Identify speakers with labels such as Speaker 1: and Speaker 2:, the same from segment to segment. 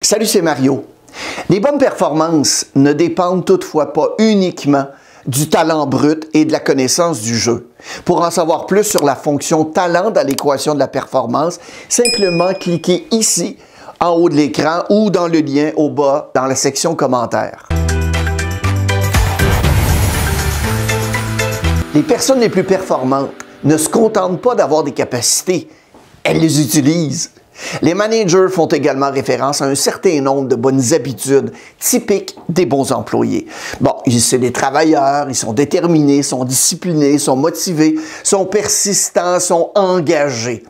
Speaker 1: Salut, c'est Mario. Les bonnes performances ne dépendent toutefois pas uniquement du talent brut et de la connaissance du jeu. Pour en savoir plus sur la fonction talent dans l'équation de la performance, simplement cliquez ici en haut de l'écran ou dans le lien au bas dans la section commentaires. Les personnes les plus performantes ne se contentent pas d'avoir des capacités, elles les utilisent. Les managers font également référence à un certain nombre de bonnes habitudes typiques des bons employés. Bon, c'est des travailleurs, ils sont déterminés, sont disciplinés, sont motivés, sont persistants, sont engagés.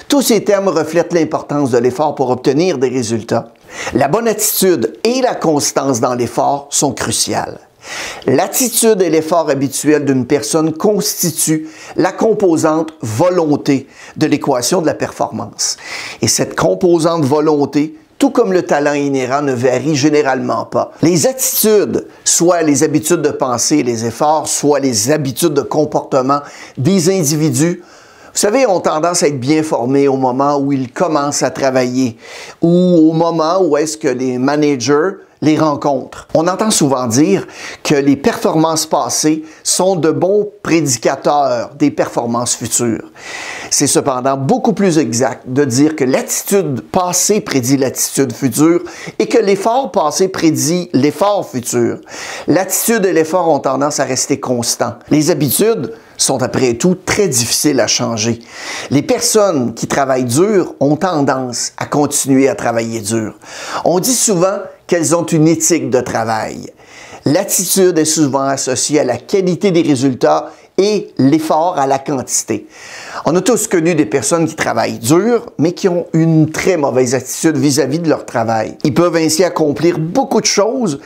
Speaker 1: Tous ces termes reflètent l'importance de l'effort pour obtenir des résultats. La bonne attitude et la constance dans l'effort sont cruciales. L'attitude et l'effort habituel d'une personne constituent la composante volonté de l'équation de la performance. Et cette composante volonté, tout comme le talent inhérent, ne varie généralement pas. Les attitudes, soit les habitudes de pensée et les efforts, soit les habitudes de comportement des individus, vous savez, ont tendance à être bien formés au moment où ils commencent à travailler ou au moment où est-ce que les managers les rencontrent. On entend souvent dire que les performances passées sont de bons prédicateurs des performances futures. C'est cependant beaucoup plus exact de dire que l'attitude passée prédit l'attitude future et que l'effort passé prédit l'effort futur. L'attitude et l'effort ont tendance à rester constants. Les habitudes sont après tout très difficiles à changer. Les personnes qui travaillent dur ont tendance à continuer à travailler dur. On dit souvent qu'elles ont une éthique de travail. L'attitude est souvent associée à la qualité des résultats et l'effort à la quantité. On a tous connu des personnes qui travaillent dur, mais qui ont une très mauvaise attitude vis-à-vis de leur travail. Ils peuvent ainsi accomplir beaucoup de choses,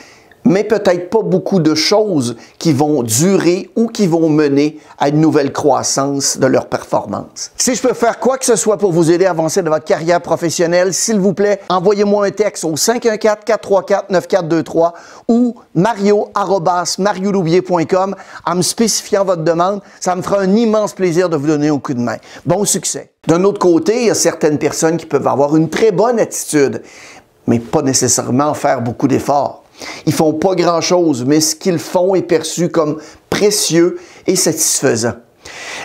Speaker 1: mais peut-être pas beaucoup de choses qui vont durer ou qui vont mener à une nouvelle croissance de leur performance. Si je peux faire quoi que ce soit pour vous aider à avancer dans votre carrière professionnelle, s'il vous plaît, envoyez-moi un texte au 514-434-9423 ou mario@marioloubier.com en me spécifiant votre demande. Ça me fera un immense plaisir de vous donner un coup de main. Bon succès! D'un autre côté, il y a certaines personnes qui peuvent avoir une très bonne attitude, mais pas nécessairement faire beaucoup d'efforts. Ils font pas grand-chose, mais ce qu'ils font est perçu comme précieux et satisfaisant.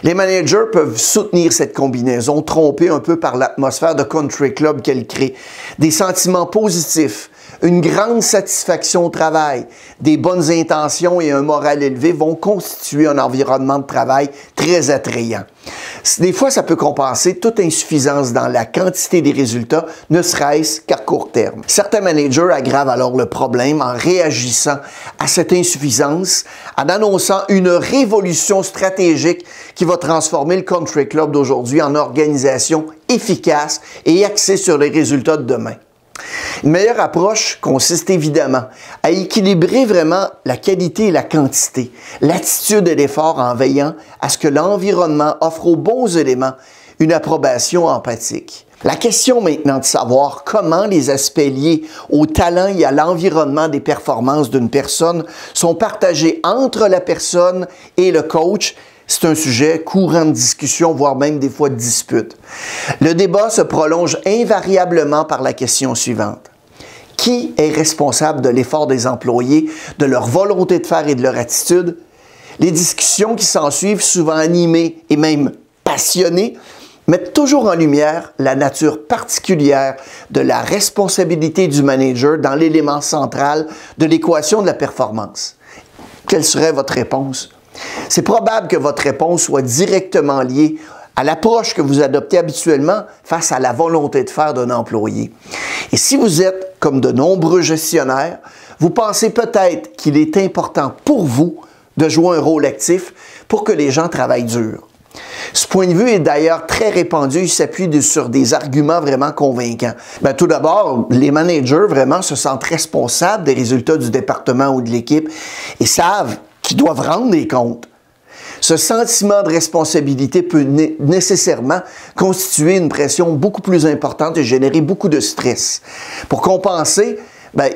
Speaker 1: Les managers peuvent soutenir cette combinaison, trompés un peu par l'atmosphère de country club qu'elle crée. Des sentiments positifs, une grande satisfaction au travail, des bonnes intentions et un moral élevé vont constituer un environnement de travail très attrayant. Des fois, ça peut compenser toute insuffisance dans la quantité des résultats, ne serait-ce qu'à court terme. Certains managers aggravent alors le problème en réagissant à cette insuffisance, en annonçant une révolution stratégique qui va transformer le country club d'aujourd'hui en organisation efficace et axée sur les résultats de demain. Une meilleure approche consiste évidemment à équilibrer vraiment la qualité et la quantité, l'attitude et l'effort en veillant à ce que l'environnement offre aux bons éléments une approbation empathique. La question maintenant de savoir comment les aspects liés au talent et à l'environnement des performances d'une personne sont partagés entre la personne et le coach, c'est un sujet courant de discussion, voire même des fois de dispute. Le débat se prolonge invariablement par la question suivante. Qui est responsable de l'effort des employés, de leur volonté de faire et de leur attitude? Les discussions qui s'ensuivent, souvent animées et même passionnées, mettent toujours en lumière la nature particulière de la responsabilité du manager dans l'élément central de l'équation de la performance. Quelle serait votre réponse? C'est probable que votre réponse soit directement liée à l'approche que vous adoptez habituellement face à la volonté de faire d'un employé. Et si vous êtes comme de nombreux gestionnaires, vous pensez peut-être qu'il est important pour vous de jouer un rôle actif pour que les gens travaillent dur. Ce point de vue est d'ailleurs très répandu, il s'appuie sur des arguments vraiment convaincants. Tout d'abord, les managers vraiment se sentent responsables des résultats du département ou de l'équipe et savent qu'ils doivent rendre des comptes. Ce sentiment de responsabilité peut nécessairement constituer une pression beaucoup plus importante et générer beaucoup de stress. Pour compenser,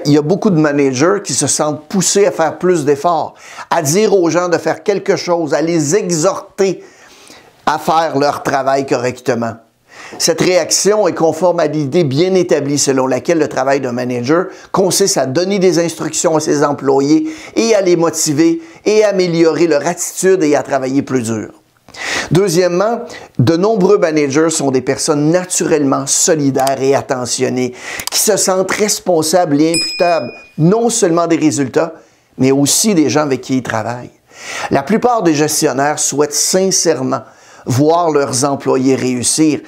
Speaker 1: il y a beaucoup de managers qui se sentent poussés à faire plus d'efforts, à dire aux gens de faire quelque chose, à les exhorter à faire leur travail correctement. Cette réaction est conforme à l'idée bien établie selon laquelle le travail d'un manager consiste à donner des instructions à ses employés et à les motiver et à améliorer leur attitude et à travailler plus dur. Deuxièmement, de nombreux managers sont des personnes naturellement solidaires et attentionnées, qui se sentent responsables et imputables non seulement des résultats, mais aussi des gens avec qui ils travaillent. La plupart des gestionnaires souhaitent sincèrement voir leurs employés réussir.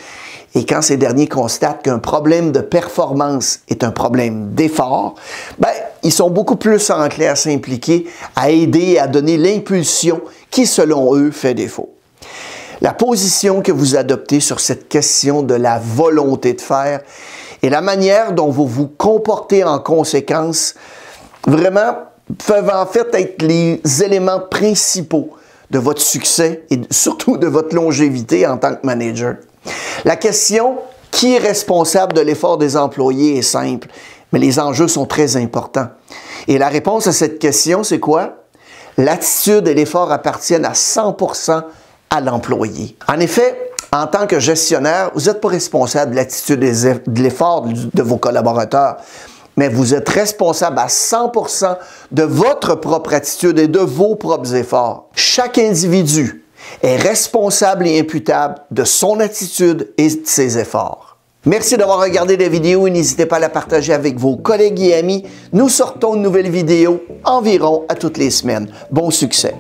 Speaker 1: Et quand ces derniers constatent qu'un problème de performance est un problème d'effort, ils sont beaucoup plus enclins à s'impliquer, à aider et à donner l'impulsion qui, selon eux, fait défaut. La position que vous adoptez sur cette question de la volonté de faire et la manière dont vous vous comportez en conséquence, vraiment, peuvent en fait être les éléments principaux de votre succès et surtout de votre longévité en tant que manager. La question « Qui est responsable de l'effort des employés » est simple, mais les enjeux sont très importants. Et la réponse à cette question, c'est quoi? L'attitude et l'effort appartiennent à 100% à l'employé. En effet, en tant que gestionnaire, vous n'êtes pas responsable de l'attitude et de l'effort de vos collaborateurs, mais vous êtes responsable à 100% de votre propre attitude et de vos propres efforts. Chaque individu est responsable et imputable de son attitude et de ses efforts. Merci d'avoir regardé la vidéo et n'hésitez pas à la partager avec vos collègues et amis. Nous sortons une nouvelle vidéo environ à toutes les semaines. Bon succès!